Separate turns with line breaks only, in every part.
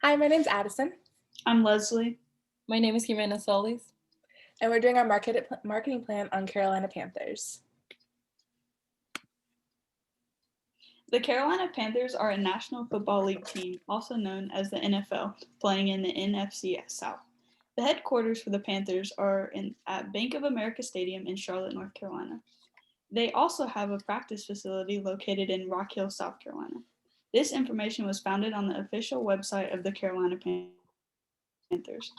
Hi, my name's Addison,
I'm Leslie.
My name is Jimena Solis.
and we're doing our marketing plan on Carolina Panthers.
The Carolina Panthers are a National Football League team, also known as the NFL, playing in the NFC South. The headquarters for the Panthers are at Bank of America Stadium in Charlotte, North Carolina. They also have a practice facility located in Rock Hill, South Carolina. This information was founded on the official website of the Carolina Panthers.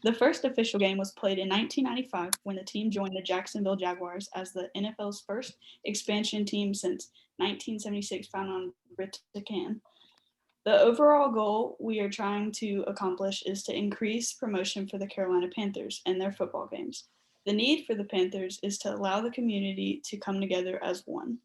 The first official game was played in 1995 when the team joined the Jacksonville Jaguars as the NFL's first expansion team since 1976, found on Britannica. The overall goal we are trying to accomplish is to increase promotion for the Carolina Panthers and their football games. The need for the Panthers is to allow the community to come together as one.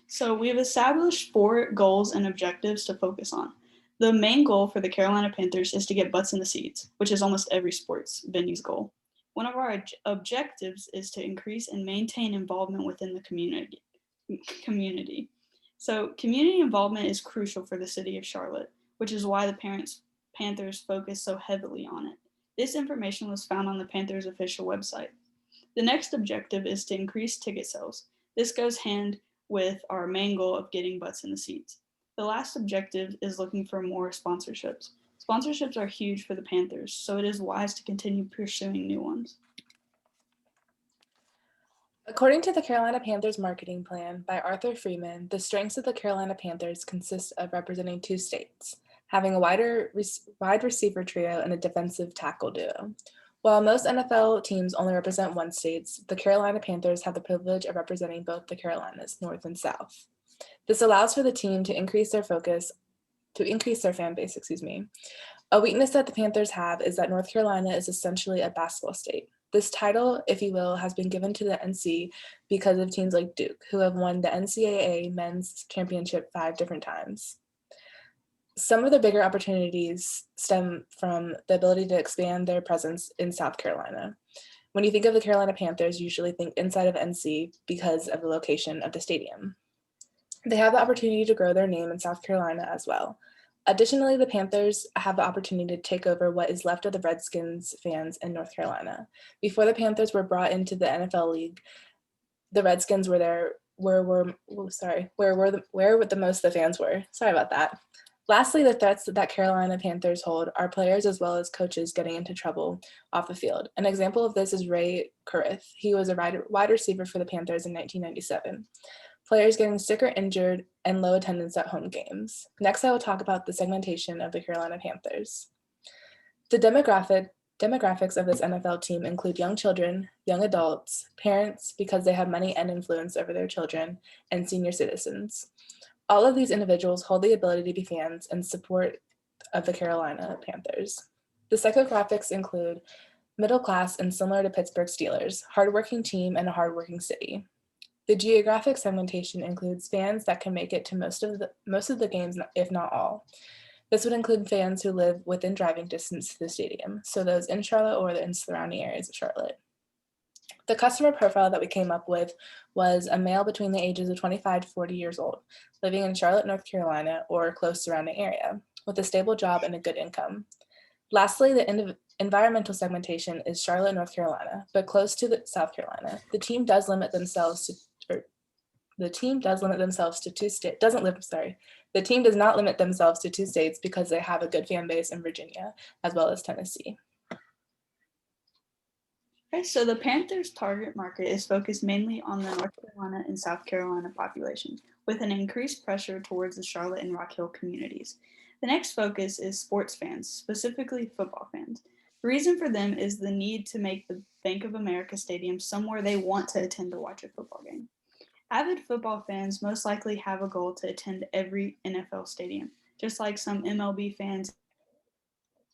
So we've established 4 goals and objectives to focus on. The main goal for the Carolina Panthers is to get butts in the seats, which is almost every sports venue's goal. One of our objectives is to increase and maintain involvement within the community. So community involvement is crucial for the city of Charlotte, which is why the Panthers focus so heavily on it. This information was found on the Panthers official website. The next objective is to increase ticket sales. This goes hand with our main goal of getting butts in the seats. The last objective is looking for more sponsorships. Sponsorships are huge for the Panthers, so it is wise to continue pursuing new ones.
According to the Carolina Panthers marketing plan by Arthur Freeman, the strengths of the Carolina Panthers consist of representing 2 states, having a wide receiver trio and a defensive tackle duo. While most NFL teams only represent 1 state, the Carolina Panthers have the privilege of representing both the Carolinas, North and South. This allows for the team to increase their fan base, A weakness that the Panthers have is that North Carolina is essentially a basketball state. This title, if you will, has been given to the NC because of teams like Duke, who have won the NCAA men's championship 5 different times. Some of the bigger opportunities stem from the ability to expand their presence in South Carolina. When you think of the Carolina Panthers, you usually think inside of NC because of the location of the stadium. They have the opportunity to grow their name in South Carolina as well. Additionally, the Panthers have the opportunity to take over what is left of the Redskins fans in North Carolina. Before the Panthers were brought into the NFL league, the Redskins were there where the most of the fans were. Sorry about that. Lastly, the threats that Carolina Panthers hold are players as well as coaches getting into trouble off the field. An example of this is Ray Kurith. He was a wide receiver for the Panthers in 1997. Players getting sick or injured, and low attendance at home games. Next, I will talk about the segmentation of the Carolina Panthers. The demographics of this NFL team include young children, young adults, parents because they have money and influence over their children, and senior citizens. All of these individuals hold the ability to be fans and support of the Carolina Panthers. The psychographics include middle class and similar to Pittsburgh Steelers, hardworking team and a hardworking city. The geographic segmentation includes fans that can make it to most of the games, if not all. This would include fans who live within driving distance to the stadium, so those in Charlotte or in surrounding areas of Charlotte. The customer profile that we came up with was a male between the ages of 25 to 40 years old, living in Charlotte, North Carolina, or close surrounding area, with a stable job and a good income. Lastly, the environmental segmentation is Charlotte, North Carolina, but close to South Carolina. The team does limit themselves to The team does limit themselves to 2 states. The team does not limit themselves to 2 states because they have a good fan base in Virginia as well as Tennessee.
Okay, so the Panthers' target market is focused mainly on the North Carolina and South Carolina populations, with an increased pressure towards the Charlotte and Rock Hill communities. The next focus is sports fans, specifically football fans. The reason for them is the need to make the Bank of America Stadium somewhere they want to attend to watch a football game. Avid football fans most likely have a goal to attend every NFL stadium, just like some MLB fans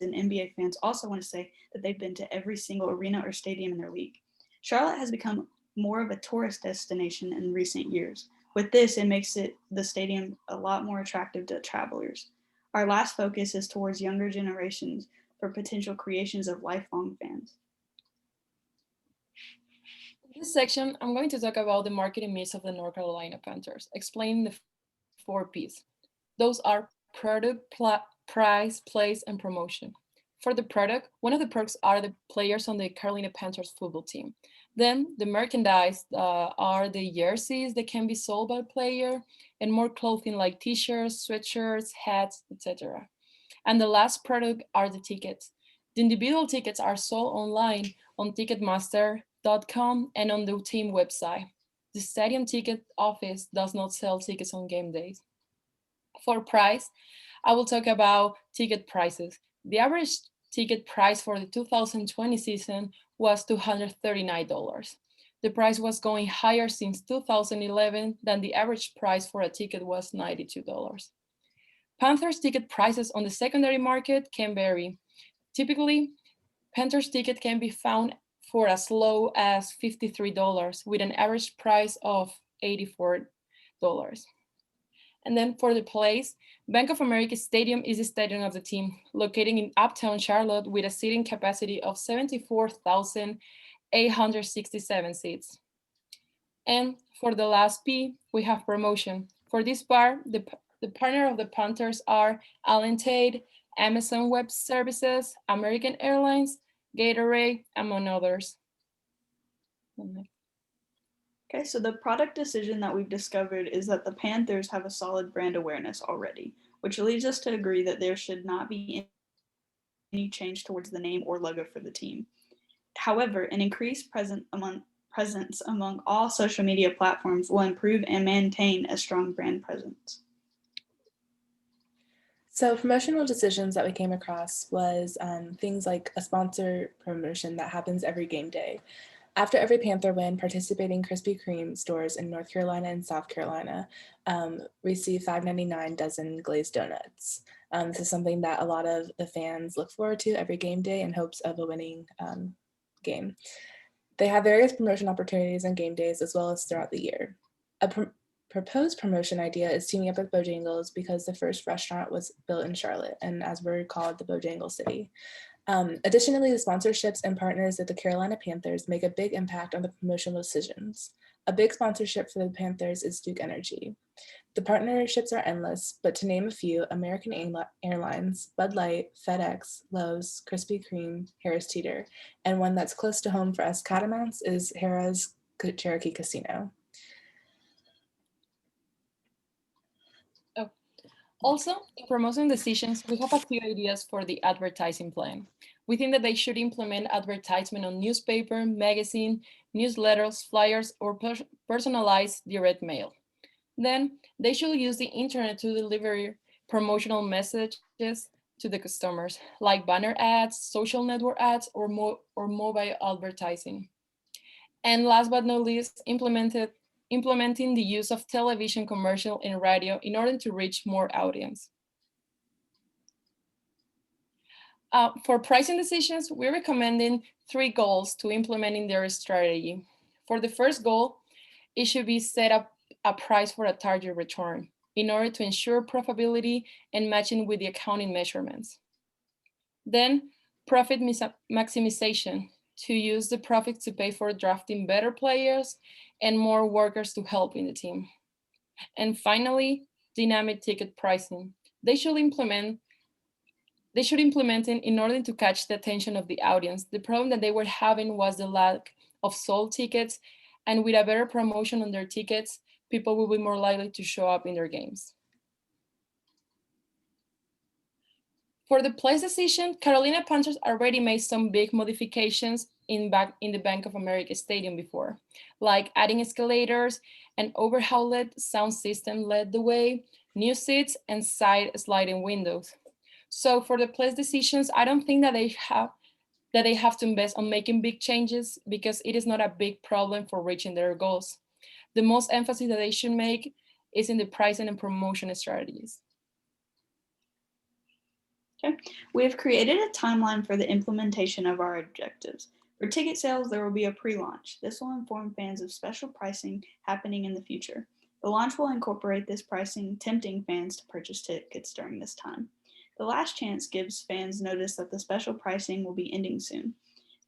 and NBA fans also want to say that they've been to every single arena or stadium in their league. Charlotte has become more of a tourist destination in recent years. With this, it makes the stadium a lot more attractive to travelers. Our last focus is towards younger generations for potential creations of lifelong fans.
In this section, I'm going to talk about the marketing mix of the North Carolina Panthers, explaining the 4 Ps. Those are price, place, and promotion. For the product, one of the perks are the players on the Carolina Panthers football team. Then the merchandise are the jerseys that can be sold by player, and more clothing like t-shirts, sweatshirts, hats, etc. And the last product are the tickets. The individual tickets are sold online on Ticketmaster.com and on the team website. The stadium ticket office does not sell tickets on game days. For price, I will talk about ticket prices. The average ticket price for the 2020 season was $239. The price was going higher since 2011 than the average price for a ticket was $92. Panthers ticket prices on the secondary market can vary. Typically, Panthers ticket can be found for as low as $53 with an average price of $84. And then for the place, Bank of America Stadium is the stadium of the team, located in Uptown Charlotte with a seating capacity of 74,867 seats. And for the last P, we have promotion. For this part, the partner of the Panthers are Allen Tate, Amazon Web Services, American Airlines, Gatorade, among others.
Okay, so the product decision that we've discovered is that the Panthers have a solid brand awareness already, which leads us to agree that there should not be any change towards the name or logo for the team. However, an increased presence among all social media platforms will improve and maintain a strong brand presence.
So promotional decisions that we came across was things like a sponsor promotion that happens every game day. After every Panther win, participating Krispy Kreme stores in North Carolina and South Carolina receive $5.99 dozen glazed donuts. This is something that a lot of the fans look forward to every game day in hopes of a winning game. They have various promotion opportunities on game days as well as throughout the year. A proposed promotion idea is teaming up with Bojangles because the first restaurant was built in Charlotte, and as we're called, the Bojangle City. Additionally, the sponsorships and partners of the Carolina Panthers make a big impact on the promotional decisions. A big sponsorship for the Panthers is Duke Energy. The partnerships are endless, but to name a few, American Airlines, Bud Light, FedEx, Lowe's, Krispy Kreme, Harris Teeter, and one that's close to home for us Catamounts is Harrah's Cherokee Casino.
Also, in promotion decisions, we have a few ideas for the advertising plan. We think that they should implement advertisement on newspaper, magazine, newsletters, flyers, or personalized direct mail. Then they should use the internet to deliver promotional messages to the customers, like banner ads, social network ads, or mobile advertising. And last but not least, implementing the use of television, commercial, and radio in order to reach more audience. For pricing decisions, we're recommending 3 goals to implementing their strategy. For the first goal, it should be set up a price for a target return in order to ensure profitability and matching with the accounting measurements. Then, profit maximization, to use the profits to pay for drafting better players and more workers to help in the team. And finally, dynamic ticket pricing. They should implement it in order to catch the attention of the audience. The problem that they were having was the lack of sold tickets, and with a better promotion on their tickets, people will be more likely to show up in their games. For the place decision, Carolina Panthers already made some big modifications in the Bank of America Stadium before, like adding escalators, and overhauled sound system led the way, new seats, and side sliding windows. So for the place decisions, I don't think that they have to invest on making big changes because it is not a big problem for reaching their goals. The most emphasis that they should make is in the pricing and promotion strategies.
Okay, we have created a timeline for the implementation of our objectives. For ticket sales, there will be a pre-launch. This will inform fans of special pricing happening in the future. The launch will incorporate this pricing, tempting fans to purchase tickets during this time. The last chance gives fans notice that the special pricing will be ending soon.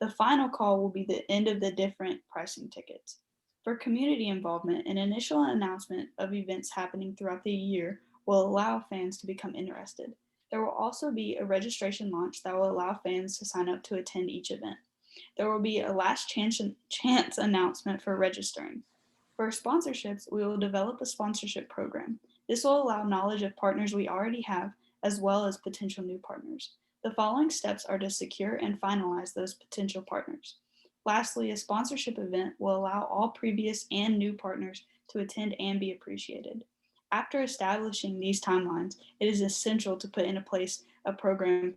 The final call will be the end of the different pricing tickets. For community involvement, an initial announcement of events happening throughout the year will allow fans to become interested. There will also be a registration launch that will allow fans to sign up to attend each event. There will be a last chance announcement for registering. For sponsorships, we will develop a sponsorship program. This will allow knowledge of partners we already have, as well as potential new partners. The following steps are to secure and finalize those potential partners. Lastly, a sponsorship event will allow all previous and new partners to attend and be appreciated. After establishing these timelines, it is essential to put into place a program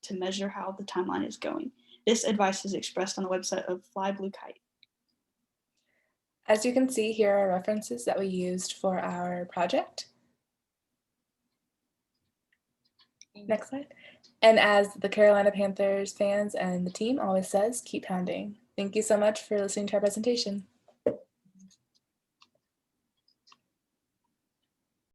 to measure how the timeline is going. This advice is expressed on the website of Fly Blue Kite.
As you can see, here are references that we used for our project. Next slide. And as the Carolina Panthers fans and the team always says, keep pounding. Thank you so much for listening to our presentation.